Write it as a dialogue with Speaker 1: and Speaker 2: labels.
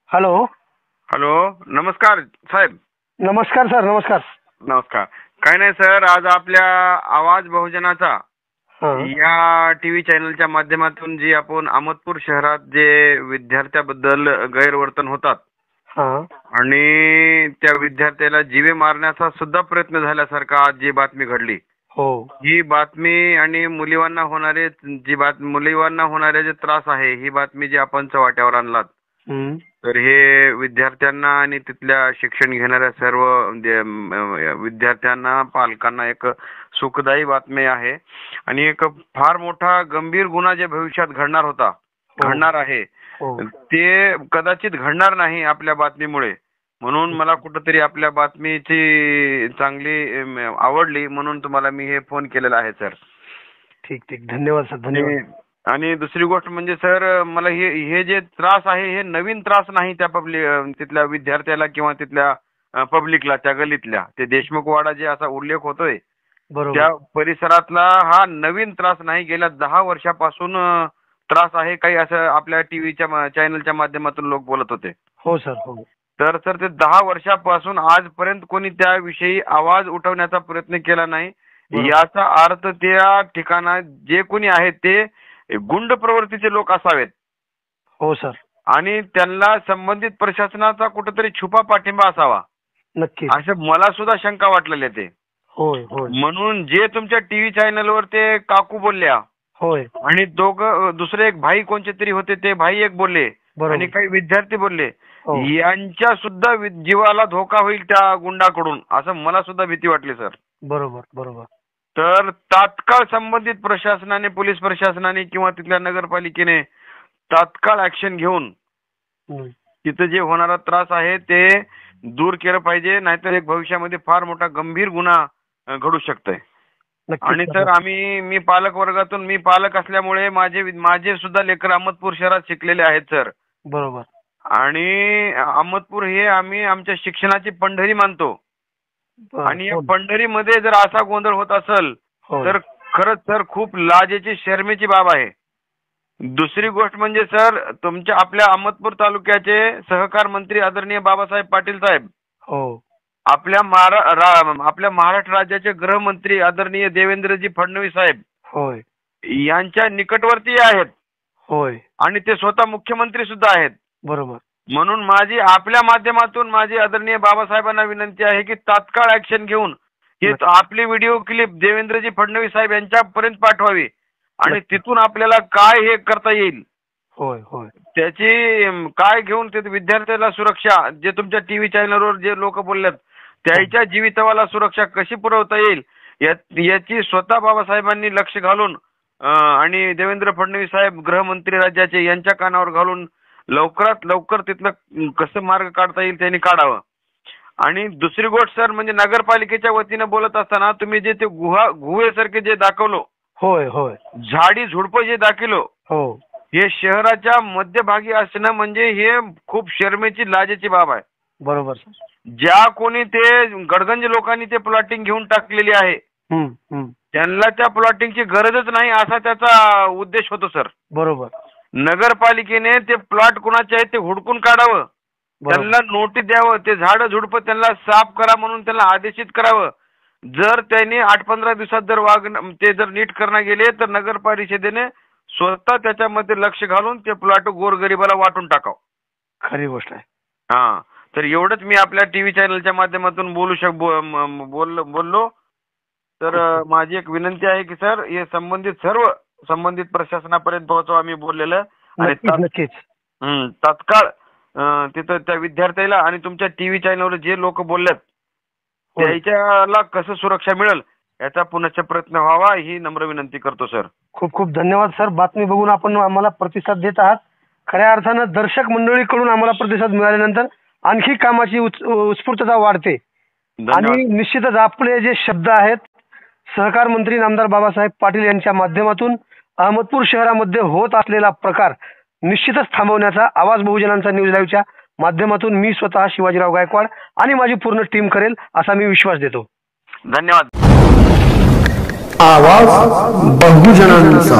Speaker 1: Hello.
Speaker 2: Hello, नमस्कार साहेब.
Speaker 1: नमस्कार sir. नमस्कार.
Speaker 2: नमस्कार. काही नाही सर, आज आपल्या आवाज बहुजनाचा या टीव्ही चॅनलच्या माध्यमातून जी आपण अहमदपूर शहरात जे विद्यार्थ्याबद्दल गैरवर्तन होतात आणि त्या विद्यार्थ्याला जीवे मारण्याचा सुद्धा प्रयत्न झाल्यासारखा आज जी बातमी घडली, ही बातमी आणि मुलींना होणारे जे त्रास आहे, ही बातमी जी आपण चव्हाट्यावर आणलात, तर हे विद्यार्थ्यांना आणि तिथल्या शिक्षण घेणाऱ्या सर्व विद्यार्थ्यांना, पालकांना एक सुखदायी बातमी आहे आणि एक फार मोठा गंभीर गुन्हा जे भविष्यात घडणार आहे, ते कदाचित घडणार नाही आपल्या बातमीमुळे. म्हणून मला कुठेतरी आपल्या बातमीची चांगली आवडली, म्हणून तुम्हाला मी हे फोन केलेला आहे सर.
Speaker 1: ठीक ठीक, धन्यवाद सर. धन्यवाद.
Speaker 2: आणि दुसरी गोष्ट म्हणजे सर, मला हे जे त्रास आहे, हे नवीन त्रास नाही त्या तिथल्या विद्यार्थ्याला किंवा तिथल्या पब्लिकला, त्या गलीतल्या ते देशमुख वाडा जे असा उल्लेख होतोय, त्या परिसरातला हा नवीन त्रास नाही. गेल्या 10 वर्षापासून त्रास आहे. काही असं आपल्या टीव्हीच्या चॅनलच्या माध्यमातून लोक बोलत होते.
Speaker 1: हो सर. हो.
Speaker 2: तर सर, ते 10 वर्षापासून आजपर्यंत कोणी त्याविषयी आवाज उठवण्याचा प्रयत्न केला नाही. याचा अर्थ त्या ठिकाणात जे कोणी आहेत ते गुंड प्रवृत्तीचे लोक असावेत.
Speaker 1: हो सर. आणि
Speaker 2: त्यांना संबंधित प्रशासनाचा कुठेतरी छुपा पाठिंबा असावा,
Speaker 1: नक्की,
Speaker 2: असं मला सुद्धा शंका वाटलेली ते.
Speaker 1: होय होय.
Speaker 2: म्हणून जे तुमच्या टीव्ही चॅनलवर ते काकू बोलल्या,
Speaker 1: होय,
Speaker 2: आणि दुसरे एक भाई कोणते तरी होते, ते भाई एक बोलले आणि काही विद्यार्थी बोलले, यांच्या सुद्धा जीवाला धोका होईल त्या गुंडाकडून, असं मला सुद्धा भीती वाटली सर.
Speaker 1: बरोबर बरोबर.
Speaker 2: तर तात्काळ संबंधित प्रशासनाने, पोलीस प्रशासनाने किंवा तिथल्या नगरपालिकेने तात्काळ ऍक्शन घेऊन तिथं जे होणारा त्रास आहे ते दूर केलं पाहिजे, नाहीतर एक भविष्यामध्ये फार मोठा गंभीर गुन्हा घडू शकतोय. आणि तर मी पालक वर्गातून, मी पालक असल्यामुळे माझे सुद्धा लेकर अहमदपूर शहरात शिकलेले आहेत सर.
Speaker 1: बरोबर.
Speaker 2: आणि अहमदपूर हे आम्ही आमच्या शिक्षणाची पंढरी मानतो. आणि या पंढरीमध्ये जर असा गोंधळ होत असेल तर खरंच सर खूप लाजेची, शर्मेची बाब आहे. दुसरी गोष्ट म्हणजे सर, आपल्या अहमदपूर तालुक्याचे सहकार मंत्री आदरणीय बाबासाहेब पाटील साहेब, आपल्या महाराष्ट्र राज्याचे गृहमंत्री आदरणीय देवेंद्रजी फडणवीस साहेब, होय, यांच्या निकटवर्ती आहेत. होय. आणि ते स्वतः मुख्यमंत्री सुद्धा आहेत. बरोबर. म्हणून आपल्या माध्यमातून माझी आदरणीय बाबासाहेबांना विनंती आहे की तात्काळ ऍक्शन घेऊन हे आपली व्हिडिओ क्लिप देवेंद्रजी फडणवीस साहेब यांच्यापर्यंत पाठवावी आणि तिथून आपल्याला काय हे करता येईल, होय होय, त्याची काय घेऊन ते विद्यार्थ्याला सुरक्षा, जे तुमच्या टीव्ही चॅनलवर जे लोक बोललेत, त्याच्या जीवितवाला सुरक्षा कशी पुरवता येईल याची स्वतः बाबासाहेबांनी लक्ष घालून आणि देवेंद्र फडणवीस साहेब गृहमंत्री राज्याचे यांच्या कानावर घालून लवकरात लवकर तिथलं कसं मार्ग काढता येईल त्यांनी काढावं. आणि दुसरी गोष्ट सर, म्हणजे नगरपालिकेच्या वतीनं बोलत असताना तुम्ही जे ते गुहेसारखे जे दाखवलो, होय होय, झाडी झुडपं जे दाखवलो, हो, हे शहराच्या मध्यभागी असणं म्हणजे हे खूप शर्मेची, लाजेची बाब आहे. बरोबर. ज्या कोणी ते गडगंज लोकांनी ते प्लॉटिंग घेऊन टाकलेली आहे, त्यांना त्या प्लॉटिंगची गरजच नाही असा त्याचा उद्देश होतो सर. बरोबर. नगरपालिकेने ते प्लॉट कुणाचे आहेत ते हुडकून काढावं, त्यांना नोटीस द्यावं, ते झाडं झुडपं त्यांना साफ करा म्हणून त्यांना आदेशित करावं. जर त्यांनी 8-15 दिवसात जर नीट करणं गेले तर नगर परिषदेने स्वतः त्याच्यामध्ये लक्ष घालून ते प्लॉट गोरगरिबाला वाटून टाकावं. खरी गोष्ट आहे. हा, तर एवढंच मी आपल्या टीव्ही चॅनलच्या माध्यमातून बोललो. तर माझी एक विनंती आहे की सर, हे संबंधित प्रशासनापर्यंत पोहोचवा आम्ही बोललेलं, आणि तात्काळ तिथं त्या विद्यार्थ्याला आणि तुमच्या टीव्ही चॅनलवर जे लोक बोललेत त्याच्याला कसं सुरक्षा मिळेल याचा पुनश्च प्रयत्न व्हावा, ही नम्र विनंती करतो सर.
Speaker 1: खूप खूप धन्यवाद सर. बातमी बघून आपण आम्हाला प्रतिसाद देत आहात. खऱ्या अर्थानं दर्शक मंडळीकडून आम्हाला प्रतिसाद मिळाल्यानंतर आणखी कामाची उत्स्फूर्तता वाढते. आणि निश्चितच आपले जे शब्द आहेत, सहकार मंत्री नामदार बाबासाहेब पाटील यांच्या माध्यमातून अहमदपूर शहरामध्ये होत असलेला प्रकार निश्चितच थांबवण्याचा आवाज बहुजनांचा न्यूज लाईव्हच्या माध्यमातून मी स्वतः शिवाजीराव गायकवाड आणि माझी पूर्ण टीम करेल असा मी विश्वास देतो.
Speaker 2: धन्यवाद.
Speaker 3: आवाज बहुजनांचा.